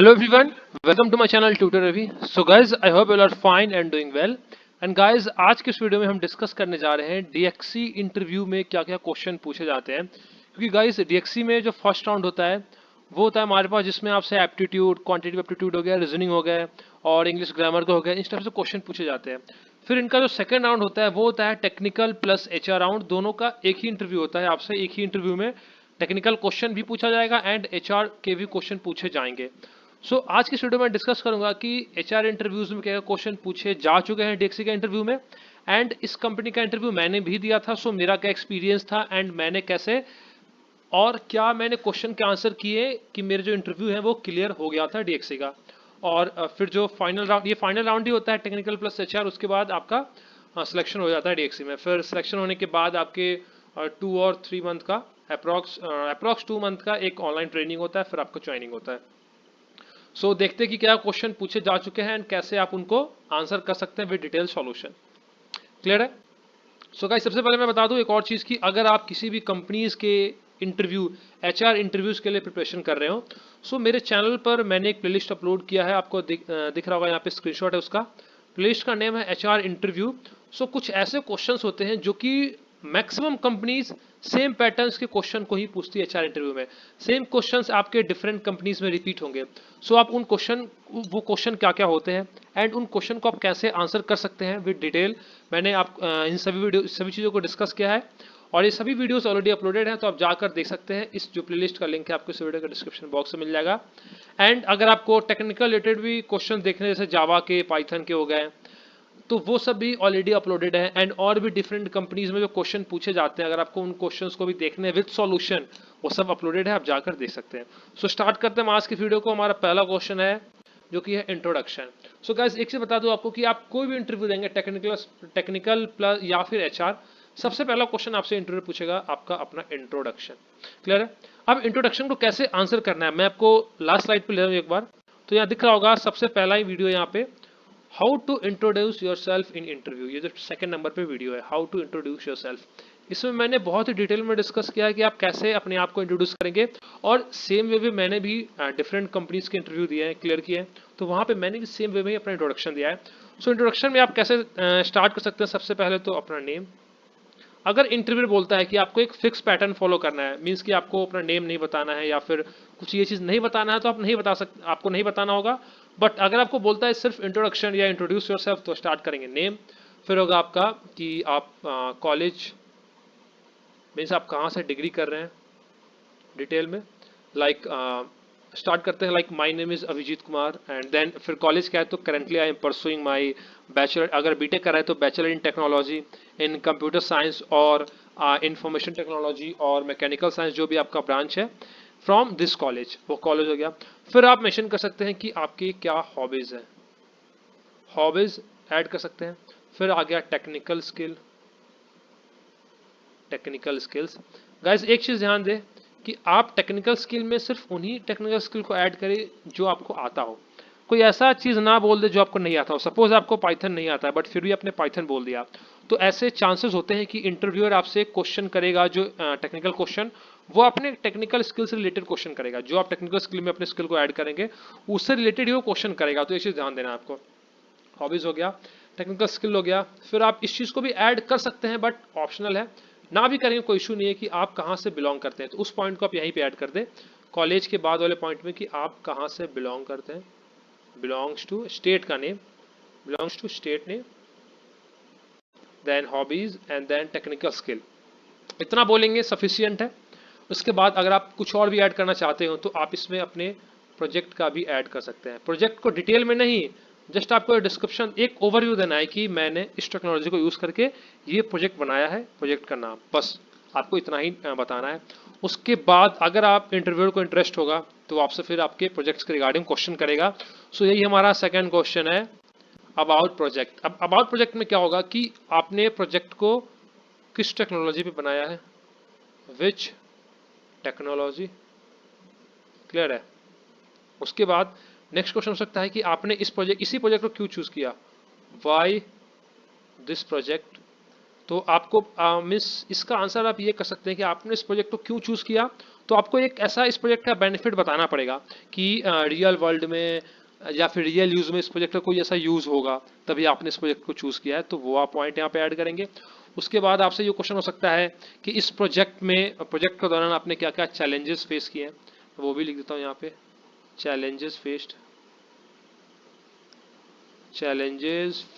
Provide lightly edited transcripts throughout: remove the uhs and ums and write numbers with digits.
Hello everyone, welcome to my channel Tutor Ravi. So guys, I hope you all are fine and doing well. And guys, आज के इस video में हम discuss करने जा रहे हैं DXC इंटरव्यू में क्या क्या क्वेश्चन पूछे जाते हैं, क्योंकि गाइस DXC में जो फर्स्ट राउंड होता है वो होता है हमारे पास, जिसमें आपसे एप्टीट्यूड, क्वांटिटेटिव एप्टीट्यूड हो गया, रीजनिंग हो गया और इंग्लिश ग्रामर का हो गया, इस टाइप से क्वेश्चन पूछे जाते हैं। फिर इनका जो सेकंड राउंड होता है वो होता है टेक्निकल प्लस HR राउंड, दोनों का एक ही इंटरव्यू होता है। आपसे एक ही इंटरव्यू में टेक्निकल क्वेश्चन भी पूछा जाएगा एंड HR के भी क्वेश्चन पूछे जाएंगे। आज की वीडियो में डिस्कस करूंगा कि HR इंटरव्यूज में क्या क्वेश्चन पूछे जा चुके हैं DXC का इंटरव्यू में, एंड इस कंपनी का इंटरव्यू मैंने भी दिया था। मेरा क्या एक्सपीरियंस था एंड मैंने कैसे और क्या मैंने क्वेश्चन के आंसर किए कि मेरे जो इंटरव्यू है वो क्लियर हो गया था DXC का। और फिर जो फाइनल राउंड, ये फाइनल राउंड ही होता है टेक्निकल प्लस HR, उसके बाद आपका सिलेक्शन हो जाता है DXC में। फिर सिलेक्शन होने के बाद आपके 2 और 3 मंथ का अप्रॉक्स 2 मंथ का एक ऑनलाइन ट्रेनिंग होता है, फिर आपका ज्वाइनिंग होता है। देखते हैं कि क्या क्वेश्चन पूछे जा चुके हैं एंड कैसे आप उनको आंसर कर सकते हैं विद डिटेल सॉल्यूशन। क्लियर है? गाइस, सबसे पहले मैं बता दूं एक और चीज की, अगर आप किसी भी कंपनीज के इंटरव्यू, HR इंटरव्यूज के लिए प्रिपरेशन कर रहे हो, मेरे चैनल पर मैंने एक प्लेलिस्ट अपलोड किया है, आपको दिख रहा होगा यहाँ पे, स्क्रीनशॉट है उसका। प्लेलिस्ट का नेम है HR इंटरव्यू। कुछ ऐसे क्वेश्चंस होते हैं जो कि मैक्सिमम कंपनीज सेम पैटर्न्स के क्वेश्चन को ही पूछती है HR इंटरव्यू में। सेम क्वेश्चंस आपके डिफरेंट कंपनीज में रिपीट होंगे। आप उन वो क्वेश्चन क्या क्या होते हैं एंड उन क्वेश्चन को आप कैसे आंसर कर सकते हैं विद डिटेल, मैंने इन सभी चीज़ों को डिस्कस किया है और ये सभी वीडियोस ऑलरेडी अपलोडेड हैं, तो आप जाकर देख सकते हैं। इस जो प्लेलिस्ट का लिंक है आपको इस वीडियो के डिस्क्रिप्शन बॉक्स में मिल जाएगा। एंड अगर आपको टेक्निकल रिलेटेड भी क्वेश्चन देखने, जैसे जावा के, पाइथन के हो गए, तो वो सब भी ऑलरेडी अपलोडेड है। एंड और भी डिफरेंट कंपनीज में जो क्वेश्चन पूछे जाते हैं, अगर आपको उन क्वेश्चंस को भी देखने हैं विद सॉल्यूशन, वो सब अपलोडेड है, आप जाकर देख सकते हैं। स्टार्ट करते हैं आज की वीडियो को। हमारा पहला क्वेश्चन है जो कि है इंट्रोडक्शन। गाइस, एक चीज बता दूं आपको कि आप कोई भी इंटरव्यू देंगे, टेक्निकल प्लस या फिर HR, सबसे पहला क्वेश्चन आपसे इंटरव्यू पूछेगा आपका अपना इंट्रोडक्शन। क्लियर है? अब इंट्रोडक्शन को कैसे आंसर करना है, मैं आपको लास्ट स्लाइड पे ले रहा हूं एक बार, तो यहाँ दिख रहा होगा सबसे पहला ही वीडियो यहाँ पे, how to introduce yourself in interview. ये जो सेकंड नंबर पे वीडियो है, how to introduce yourself, इसमें मैंने बहुत ही डिटेल में डिस्कस किया है कि आप कैसे अपने आप को इंट्रोड्यूस करेंगे। और सेम वे में मैंने भी डिफरेंट कंपनीज के इंटरव्यू दिए हैं, क्लियर किए हैं, तो वहाँ पे मैंने भी सेम वे में ही अपना इंट्रोडक्शन दिया है। इंट्रोडक्शन में आप कैसे स्टार्ट कर सकते हैं, सबसे पहले तो अपना नेम। अगर इंटरव्यू बोलता है कि आपको एक फिक्स पैटर्न फॉलो करना है, मींस कि आपको अपना नेम नहीं बताना है या फिर कुछ ये चीज़ नहीं बताना है, तो आप नहीं बता सकते, आपको नहीं बताना होगा। बट अगर आपको बोलता है सिर्फ इंट्रोडक्शन या इंट्रोड्यूस योरसेल्फ, तो स्टार्ट करेंगे नेम। फिर होगा आपका कि आप कॉलेज, मीन्स आप कहाँ से डिग्री कर रहे हैं डिटेल में, लाइक स्टार्ट करते हैं like my name is Abhijeet Kumar, and then फिर कॉलेज क्या है, तो currently I am pursuing my bachelor, अगर बीटेक कर रहा है तो bachelor in technology in computer science और इंफॉर्मेशन टेक्नोलॉजी और मैकेनिकल साइंस, जो भी आपका ब्रांच है, फ्रॉम दिस कॉलेज, वो कॉलेज हो गया। फिर आप मेंशन कर सकते हैं कि आपकी क्या हॉबीज है, हॉबीज ऐड कर सकते हैं। फिर आ गया टेक्निकल स्किल्स। गाइस, एक चीज ध्यान दें कि आप टेक्निकल स्किल में सिर्फ उन्हीं टेक्निकल स्किल को ऐड करें जो आपको आता हो। कोई ऐसा चीज ना बोल दे जो आपको नहीं आता हो। सपोज आपको पाइथन नहीं आता है बट फिर भी आपने पाइथन बोल दिया, तो ऐसे चांसेस होते हैं कि इंटरव्यूअर आपसे क्वेश्चन करेगा, जो टेक्निकल क्वेश्चन, वो अपने टेक्निकल स्किल से रिलेटेड क्वेश्चन करेगा। जो आप टेक्निकल स्किल में अपने स्किल को ऐड करेंगे उससे रिलेटेड ही वो क्वेश्चन करेगा, तो ये चीज ध्यान देना आपको। हॉबीज हो गया, टेक्निकल स्किल हो गया, फिर आप इस चीज को भी ऐड कर सकते हैं बट ऑप्शनल है, ना भी करेंगे कोई इशू नहीं है, कि आप कहाँ से बिलोंग करते हैं, तो उस पॉइंट को आप यहीं पे ऐड कर दें कॉलेज के बाद वाले पॉइंट में, कि आप कहाँ से बिलोंग करते हैं, बिलोंग्स टू स्टेट का name, belongs to state name, then hobbies and then technical skill. इतना बोलेंगे सफिशियंट है। उसके बाद अगर आप कुछ और भी ऐड करना चाहते हो तो आप इसमें अपने प्रोजेक्ट का भी ऐड कर सकते हैं। प्रोजेक्ट को डिटेल में नहीं, जस्ट आपको डिस्क्रिप्शन, एक ओवरव्यू देना है कि मैंने इस टेक्नोलॉजी को यूज करके ये प्रोजेक्ट बनाया है, प्रोजेक्ट का नाम, बस आपको इतना ही बताना है। उसके बाद अगर आप इंटरव्यूअर को इंटरेस्ट होगा तो आपसे फिर आपके प्रोजेक्ट्स के रिगार्डिंग क्वेश्चन करेगा। यही हमारा सेकंड क्वेश्चन है, अबाउट प्रोजेक्ट। अब अबाउट प्रोजेक्ट में क्या होगा कि आपने प्रोजेक्ट को किस टेक्नोलॉजी पे बनाया है, विच टेक्नोलॉजी। क्लियर है? उसके बाद नेक्स्ट क्वेश्चन हो सकता है कि आपने इसी प्रोजेक्ट को क्यों चूज किया, वाई दिस प्रोजेक्ट। तो आपको मीन्स इसका आंसर आप ये कर सकते हैं कि आपने इस प्रोजेक्ट को क्यों चूज किया। तो आपको एक ऐसा इस प्रोजेक्ट का बेनिफिट बताना पड़ेगा कि रियल वर्ल्ड में या फिर रियल यूज में इस प्रोजेक्ट का कोई ऐसा यूज होगा, तभी आपने इस प्रोजेक्ट को चूज किया है। तो वो आप पॉइंट यहाँ पे ऐड करेंगे। उसके बाद आपसे ये क्वेश्चन हो सकता है कि इस प्रोजेक्ट के दौरान आपने क्या क्या चैलेंजेस फेस किए हैं, तो वो भी लिख देता हूँ यहाँ पे, challenges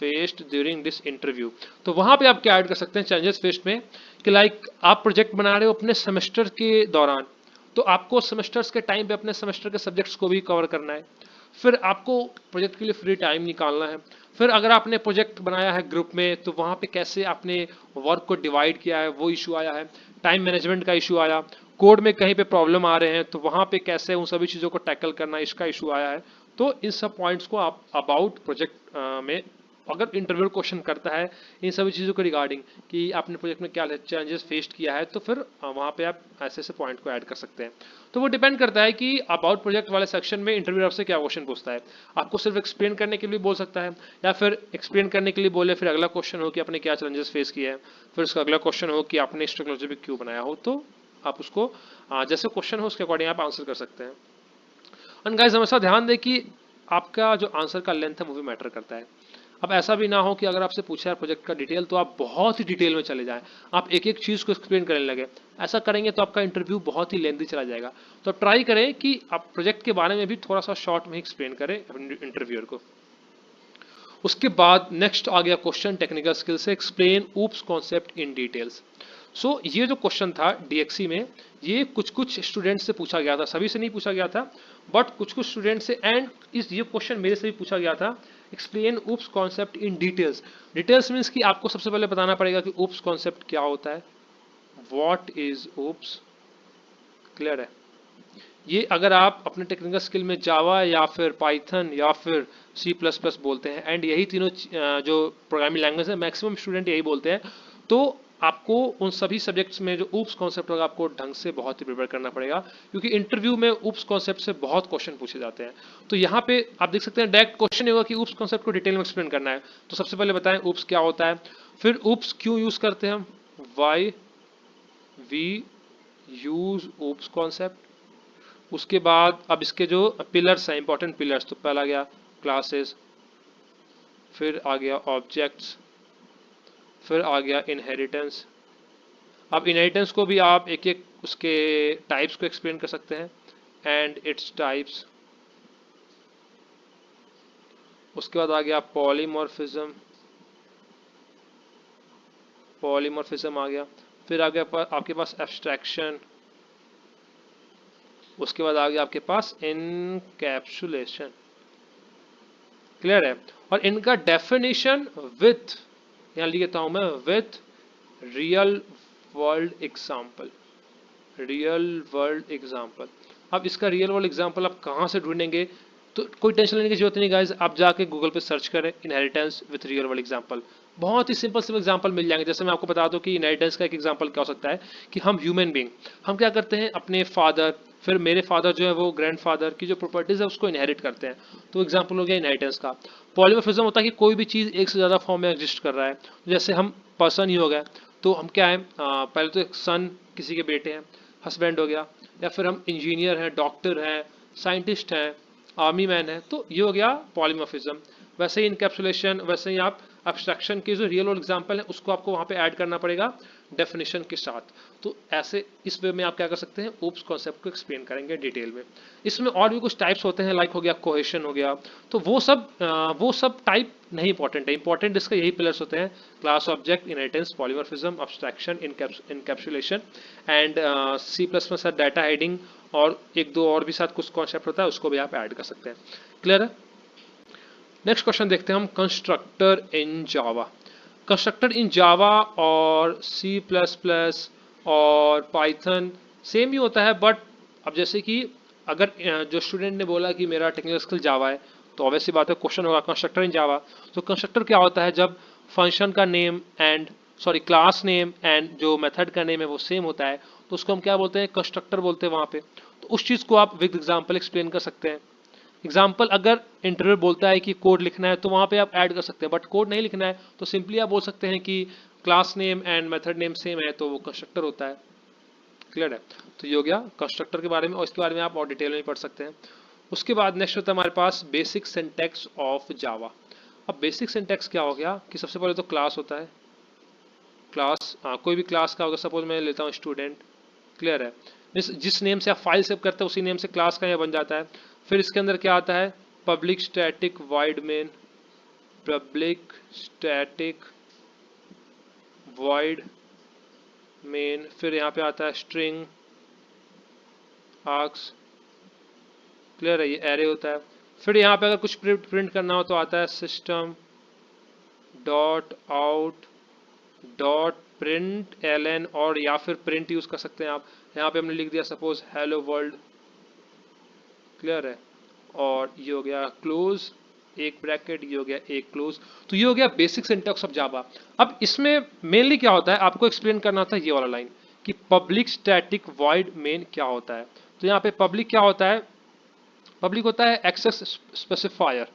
faced during this interview. तो वहां पे आप क्या ऐड कर सकते हैं चैलेंजेस फेस्ड में, कि लाइक आप प्रोजेक्ट बना रहे हो अपने सेमेस्टर के दौरान, तो आपको सेमेस्टर्स के टाइम पे अपने सेमेस्टर के सब्जेक्ट्स को भी कवर करना है। फिर आपको प्रोजेक्ट के लिए फ्री टाइम निकालना है। फिर अगर आपने प्रोजेक्ट बनाया है ग्रुप में, तो वहां पे कैसे आपने वर्क को डिवाइड किया है, वो इशू आया है। टाइम मैनेजमेंट का इशू आया, कोड में कहीं पे प्रॉब्लम आ रहे हैं, तो वहां पे कैसे उन सभी चीज़ों को टैकल करना, इसका इशू आया है। तो इन सब पॉइंट्स को आप अबाउट प्रोजेक्ट में, अगर इंटरव्यू क्वेश्चन करता है इन सभी चीज़ों के रिगार्डिंग कि आपने प्रोजेक्ट में क्या चैलेंजेस फेस किया है, तो फिर वहाँ पे आप ऐसे ऐसे पॉइंट को ऐड कर सकते हैं। तो वो डिपेंड करता है कि अबाउट प्रोजेक्ट वाले सेक्शन में इंटरव्यू आपसे क्या क्वेश्चन पूछता है। आपको सिर्फ एक्सप्लेन करने के लिए बोल सकता है, या फिर एक्सप्लेन करने के लिए बोले फिर अगला क्वेश्चन हो कि आपने क्या चैलेंजेस फेस किया है, फिर उसका अगला क्वेश्चन हो कि आपने इस टेक्नोलॉजी पे क्यों बनाया हो। तो आप उसको जैसे क्वेश्चन हो उसके अकॉर्डिंग आप आंसर कर सकते हैं। एंड गाइस हमेशा ध्यान दें कि आपका जो आंसर का लेंथ है वो भी मैटर करता है। अब ऐसा भी ना हो कि अगर आपसे पूछा है प्रोजेक्ट का डिटेल, तो आप बहुत ही डिटेल में चले जाएं, आप एक एक चीज़ को एक्सप्लेन करने लगे। ऐसा करेंगे तो आपका इंटरव्यू बहुत ही लेंथी चला जाएगा। तो ट्राई करें कि आप प्रोजेक्ट के बारे में भी थोड़ा सा शॉर्ट में एक्सप्लेन करें इंटरव्यूअर को। उसके बाद नेक्स्ट आ गया क्वेश्चन टेक्निकल स्किल से, explain OOPs concept in details. So ये जो क्वेश्चन था डीएक्सी में, ये कुछ कुछ स्टूडेंट से पूछा गया था, सभी से नहीं पूछा गया था, बट कुछ कुछ स्टूडेंट से। एंड इस ये क्वेश्चन मेरे से भी पूछा गया था, explain OOPs concept in details. Details means कि आपको सबसे पहले बताना पड़ेगा कि ऊप्स कॉन्सेप्ट क्या होता है, व्हाट इज ऊप्स। क्लियर है? ये अगर आप अपने टेक्निकल स्किल में जावा या फिर पाइथन या फिर सी प्लस प्लस बोलते हैं, एंड यही तीनों जो प्रोग्रामिंग लैंग्वेज है मैक्सिमम स्टूडेंट यही बोलते हैं, तो आपको उन सभी सब्जेक्ट्स में जो ऊप्स कॉन्सेप्ट होगा आपको ढंग से बहुत ही प्रिपेयर करना पड़ेगा, क्योंकि इंटरव्यू में ऊप्स कॉन्सेप्ट से बहुत क्वेश्चन पूछे जाते हैं। तो यहाँ पे आप देख सकते हैं डायरेक्ट क्वेश्चन होगा कि ऊप्स कॉन्सेप्ट को डिटेल में एक्सप्लेन करना है। तो सबसे पहले बताएं ऊप्स क्या होता है, फिर ऊप्स क्यों यूज करते हैं हम, why we use OOPs concept. उसके बाद अब इसके जो पिलर्स हैं, इंपॉर्टेंट पिलर्स, तो पहला गया क्लासेस, फिर आ गया ऑब्जेक्ट्स, फिर आ गया इनहेरिटेंस। अब इनहेरिटेंस को भी आप एक एक उसके टाइप्स को एक्सप्लेन कर सकते हैं, एंड इट्स टाइप्स। उसके बाद आ गया पॉलीमॉर्फिज्म, पॉलीमॉर्फिज्म आ गया। फिर आ गया आपके पास एब्स्ट्रैक्शन। उसके बाद आ गया आपके पास इनकैप्सुलेशन। क्लियर है? और इनका डेफिनेशन विथ, यहाँ लिख देता हूं मैं, with real world example. Real world example. अब इसका रियल वर्ल्ड एग्जाम्पल आप कहाँ से ढूंढेंगे, तो कोई टेंशन लेने की जरूरत नहीं गाइज, आप जाके गूगल पे सर्च करें inheritance with real world example, बहुत ही सिंपल सिंपल एग्जाम्पल मिल जाएंगे। जैसे मैं आपको बता दूं कि इनहेरिटेंस का एक एग्जाम्पल क्या हो सकता है, कि हम ह्यूमन बींग, हम क्या करते हैं, अपने फादर, फिर मेरे फादर जो है वो ग्रैंडफादर की जो प्रॉपर्टीज है उसको इनहेरिट करते हैं। तो एग्जाम्पल हो गया इनहेरिटेंस का। पॉलीमॉर्फिज्म होता है कि कोई भी चीज़ एक से ज़्यादा फॉर्म में एग्जिस्ट कर रहा है। जैसे हम पर्सन ही हो गए, तो हम क्या है, पहले तो एक सन किसी के बेटे हैं, हस्बैंड हो गया, या फिर हम इंजीनियर हैं, डॉक्टर हैं, साइंटिस्ट हैं, आर्मी मैन है, तो ये हो गया पॉलीमॉर्फिज्म। वैसे ही इनकैप्सुलेशन, वैसे ही आप एब्स्ट्रैक्शन के जो रियल वर्ल्ड एग्जांपल है उसको आपको वहां पे ऐड करना पड़ेगा डेफिनेशन के साथ। तो ऐसे इस वे में आप क्या कर सकते हैं, ऊप्स कॉन्सेप्ट को एक्सप्लेन करेंगे डिटेल में। इसमें और भी कुछ टाइप्स होते हैं, लाइक हो गया कोहेशन हो गया, तो वो सब टाइप नहीं इंपॉर्टेंट है, इंपॉर्टेंट इसका यही पिलर्स होते हैं, class, object, inheritance, polymorphism, abstraction, encapsulation, and C plus plus data hiding, और एक दो और भी साथ कुछ कॉन्सेप्ट होता है उसको भी आप ऐड कर सकते हैं। क्लियर है? नेक्स्ट क्वेश्चन देखते हैं हम, कंस्ट्रक्टर इन जावा। कंस्ट्रक्टर इन जावा और सी प्लस प्लस और पाइथन सेम ही होता है, बट अब जैसे कि अगर जो स्टूडेंट ने बोला कि मेरा टेक्निकल स्किल जावा है, तो ऑब्वियसली बात है क्वेश्चन होगा कंस्ट्रक्टर इन जावा। तो कंस्ट्रक्टर क्या होता है, जब फंक्शन का name and sorry class name and जो मेथड का नेम है वो सेम होता है, तो उसको हम क्या बोलते हैं, कंस्ट्रक्टर बोलते हैं वहां पे। तो उस चीज को आप विद एग्जांपल एक्सप्लेन कर सकते हैं। एग्जाम्पल, अगर इंटरव्यू बोलता है कि कोड लिखना है, तो वहां पे आप ऐड कर सकते हैं, बट कोड नहीं लिखना है तो सिंपली आप बोल सकते हैं कि class name and method name same है तो वो कंस्ट्रक्टर होता है। क्लियर है? तो ये हो गया कंस्ट्रक्टर के बारे में, और इसके बारे में आप और डिटेल में पढ़ सकते हैं। उसके बाद नेक्स्ट होता है हमारे पास बेसिक सिंटैक्स ऑफ जावा। अब बेसिक सिंटैक्स क्या हो गया कि सबसे पहले तो क्लास होता है, क्लास कोई भी क्लास का होगा, सपोज मैं लेता हूँ स्टूडेंट। क्लियर है? जिस नेम से आप फाइल सेव करते हैं उसी नेम से क्लास का यह बन जाता है। फिर इसके अंदर क्या आता है, public static wide main, public static void main, फिर यहाँ पे आता है स्ट्रिंग आर्क्स। क्लियर है? ये एरे होता है। फिर यहाँ पे अगर कुछ प्रिंट करना हो तो आता है system dot out dot print L, और या फिर प्रिंट यूज कर सकते हैं आप। यहाँ पे हमने लिख दिया सपोज हेलो वर्ल्ड। क्लियर है? और ये हो गया क्लोज एक ब्रैकेट, ये हो गया एक क्लोज। तो ये हो गया बेसिक सिंटैक्स ऑफ जावा। अब इसमें मेनली क्या होता है आपको एक्सप्लेन करना होता है ये वाला लाइन कि पब्लिक स्टैटिक वॉइड मेन क्या होता है। तो यहाँ पे पब्लिक क्या होता है, पब्लिक होता है एक्सेस स्पेसिफायर।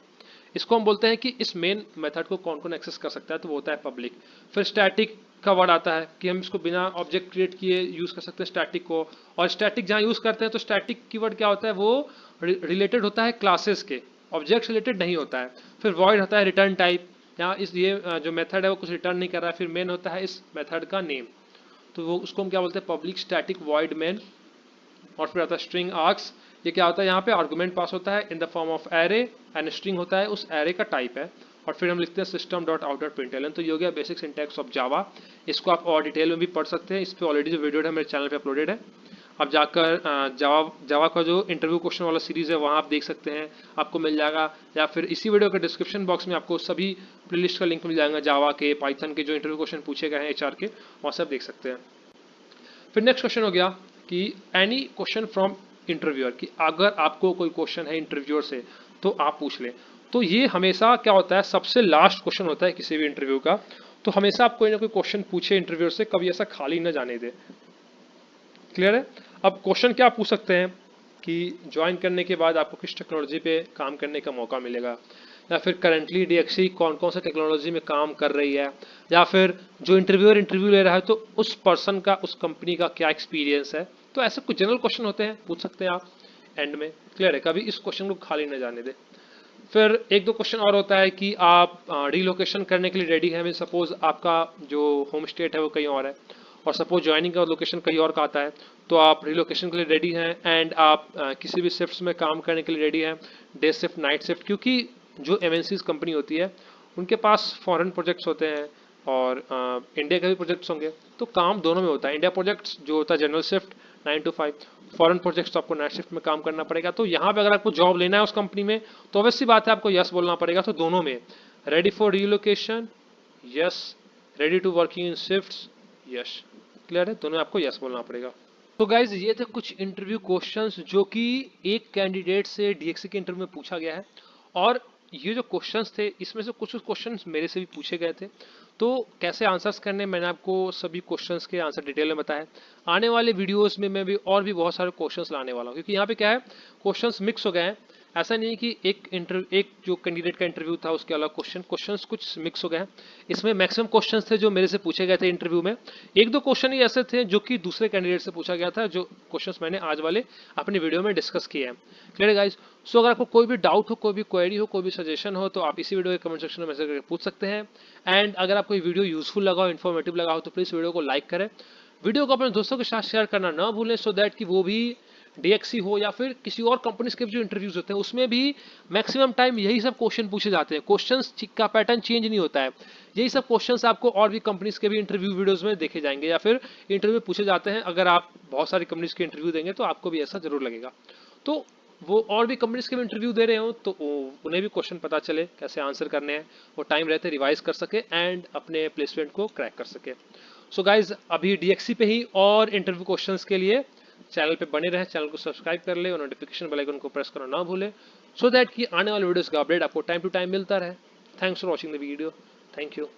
इसको हम बोलते हैं कि इस मेन मेथड को कौन कौन एक्सेस कर सकता है, तो वो होता है पब्लिक। फिर स्टैटिक का वर्ड आता है कि हम इसको बिना ऑब्जेक्ट क्रिएट किए यूज कर सकते हैं स्टैटिक को। और स्टैटिक जहाँ यूज करते हैं तो स्टैटिक कीवर्ड क्या होता है, वो रिलेटेड होता है क्लासेस के, ऑब्जेक्ट रिलेटेड नहीं होता है। फिर वॉइड होता है रिटर्न टाइप, यहाँ इस ये जो मेथड है वो कुछ रिटर्न नहीं कर रहा है। फिर मेन होता है इस मेथड का नेम, तो वो उसको हम क्या बोलते हैं, पब्लिक स्टैटिक वॉइड मेन। और फिर आता है स्ट्रिंग आर्क्स। ये क्या होता है, यहाँ पे आर्गुमेंट पास होता है in the form of array, and string होता है उस एरे का टाइप है। और फिर हम लिखते हैं system dot out dot println. तो ये हो गया बेसिक सिंटैक्स ऑफ जावा। इसको आप और डिटेल में भी पढ़ सकते हैं, इस पर ऑलरेडी जो वीडियो है मेरे चैनल पे अपलोडेड है। अब जाकर जावा का जो इंटरव्यू क्वेश्चन वाला सीरीज है वहाँ आप देख सकते हैं, आपको मिल जाएगा। या फिर इसी वीडियो के डिस्क्रिप्शन बॉक्स में आपको सभी प्लेलिस्ट का लिंक मिल जाएगा, जावा के, पाइथन के जो इंटरव्यू क्वेश्चन पूछे गए हैं एचआर के, वहाँ से आप देख सकते हैं। फिर नेक्स्ट क्वेश्चन हो गया कि एनी क्वेश्चन फ्रॉम इंटरव्यूअर, कि अगर आपको कोई क्वेश्चन है इंटरव्यूअर से तो आप पूछ लें। तो ये हमेशा क्या होता है, सबसे लास्ट क्वेश्चन होता है किसी भी इंटरव्यू का। तो हमेशा आप कोई ना कोई क्वेश्चन पूछे इंटरव्यूअर से, कभी ऐसा खाली न जाने दे। क्लियर है? अब क्वेश्चन क्या पूछ सकते हैं कि ज्वाइन करने के बाद आपको किस टेक्नोलॉजी पे काम करने का मौका मिलेगा, या फिर करंटली डीएक्सी कौन कौन सा टेक्नोलॉजी में काम कर रही है, या फिर जो इंटरव्यूअर इंटरव्यू ले रहा है तो उस पर्सन का, उस कंपनी का क्या एक्सपीरियंस है। तो ऐसे कुछ जनरल क्वेश्चन होते हैं, पूछ सकते हैं आप एंड में। क्लियर है? कभी इस क्वेश्चन को खाली न जाने दे। फिर एक दो क्वेश्चन और होता है कि आप रिलोकेशन करने के लिए रेडी हैं। सपोज आपका जो होम स्टेट है वो कहीं और है, और सपोज ज्वाइनिंग का लोकेशन कहीं और का आता है, तो आप रिलोकेशन के लिए रेडी हैं, एंड आप किसी भी शिफ्ट्स में काम करने के लिए रेडी हैं, डे शिफ्ट, नाइट शिफ्ट। क्योंकि जो एमएनसीज कंपनी होती है उनके पास फॉरेन प्रोजेक्ट्स होते हैं और इंडिया के भी प्रोजेक्ट्स होंगे, तो काम दोनों में होता है। इंडिया प्रोजेक्ट्स जो होता है general shift 9 to 5, foreign projects तो आपको नाइट शिफ्ट में काम करना पड़ेगा। तो यहाँ पे अगर आपको जॉब लेना है उस कंपनी में तो ऑब्वियस सी बात है आपको यस बोलना पड़ेगा। तो दोनों में, ready for relocation yes, ready to working in shifts yes. Clear है? दोनों में आपको यस बोलना पड़ेगा। तो गाइज ये थे कुछ इंटरव्यू क्वेश्चंस जो कि एक कैंडिडेट से डीएक्सी के इंटरव्यू में पूछा गया है। और ये जो क्वेश्चंस थे इसमें से कुछ क्वेश्चंस मेरे से भी पूछे गए थे, तो कैसे आंसर्स करने मैंने आपको सभी क्वेश्चंस के आंसर डिटेल में बताया। आने वाले वीडियोस में मैं भी और भी बहुत सारे क्वेश्चंस लाने वाला हूँ, क्योंकि यहाँ पे क्या है, क्वेश्चंस मिक्स हो गए हैं। ऐसा नहीं है कि एक जो कैंडिडेट का इंटरव्यू था उसके अलग क्वेश्चंस कुछ मिक्स हो गए हैं। इसमें मैक्सिमम क्वेश्चंस थे जो मेरे से पूछे गए थे इंटरव्यू में। एक दो क्वेश्चन ही ऐसे थे जो कि दूसरे कैंडिडेट से पूछा गया था, जो क्वेश्चंस मैंने आज वाले अपनी वीडियो में डिस्कस किए हैं। Clear guys? सो अगर आपको कोई भी डाउट हो, कोई भी क्वेरी हो, कोई भी सजेशन हो, तो आप इसी वीडियो के कमेंट सेक्शन में मैसेज करके पूछ सकते हैं। एंड अगर आपको ये वीडियो यूजफुल लगा हो, इन्फॉर्मेटिव लगा हो, तो प्लीज वीडियो को लाइक करें, वीडियो को अपने दोस्तों के साथ शेयर करना ना भूलें, सो दैट कि वो भी डीएक्सी हो या फिर किसी और कंपनीज के जो इंटरव्यूज होते हैं उसमें भी मैक्सिमम टाइम यही सब क्वेश्चन पूछे जाते हैं। क्वेश्चंस का पैटर्न चेंज नहीं होता है, यही सब क्वेश्चंस आपको और भी कंपनीज के भी इंटरव्यू वीडियोस में देखे जाएंगे या फिर इंटरव्यू पूछे जाते हैं। अगर आप बहुत सारी कंपनीज के इंटरव्यू देंगे तो आपको भी ऐसा जरूर लगेगा। तो वो और भी कंपनीज के भी इंटरव्यू दे रहे हो तो उन्हें भी क्वेश्चन पता चले कैसे आंसर करने हैं, वो टाइम रहते रिवाइज कर सके एंड अपने प्लेसमेंट को क्रैक कर सके। सो गाइज अभी डीएक्सी पे ही और इंटरव्यू क्वेश्चंस के लिए चैनल पे बने रहे, चैनल को सब्सक्राइब कर ले और नोटिफिकेशन बेल आइकन को प्रेस करना ना भूले, सो दैट कि आने वाले वीडियोस का अपडेट आपको टाइम टू टाइम मिलता रहे। Thanks for watching the video. Thank you.